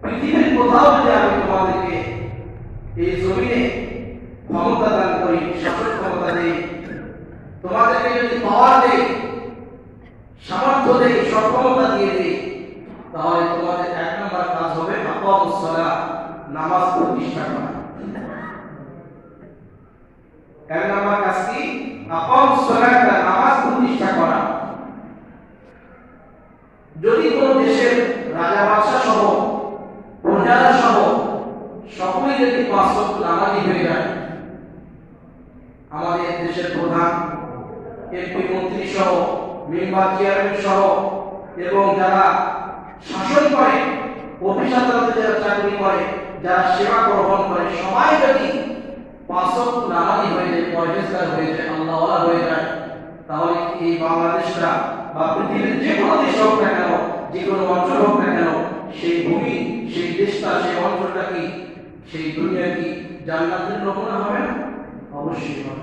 পৃথিবীর কোথাও যদি আমি তোমাদেরকে এই জমিনে ক্ষমতা দান করি, শাসন ক্ষমতা দেই, তোমাদেরকে যদি পাওয়ার দেই, সামর্থ্য দেই, সক্ষমতা দিয়ে দেই, তাহলে তোমাদের এক নম্বর কাজ হবে আকামুস সালাহ, নামাজ প্রতিষ্ঠা করা। এক নম্বর কাজ কি? আকামুস সালাহ, নামাজ প্রতিষ্ঠা করা। যদি কোন দেশের রাজা বাদশা সহ প্রজারা সহ সকলেই যদি ৫ ওয়াক্ত নামাজি হয়ে যায়, আমাদের দেশের প্রধান, এমপি মন্ত্রী সহ, মেম্বার চেয়ারম্যান সহ এবং যারা শাসন করে, অফিস আদালতে যারা চাকরি করে, যারা সেবা গ্রহণ করে, সবাই যদি ৫ ওয়াক্ত নামাজি হয়ে যায়, পরহেজগার হয়ে যায়, আল্লাহওয়ালা হয়ে যায়, তাহলে এই বাংলাদেশটা বা পৃথিবীর যে কোনো দেশ হোক না কেন, যে কোনো অঞ্চল হোক না কেন, সেই ভূমি, সেই দেশটা, সেই অঞ্চলটা কি, সেই দুনিয়া কি জান্নাতের নমুনা হবে না? অবশ্যই হবে।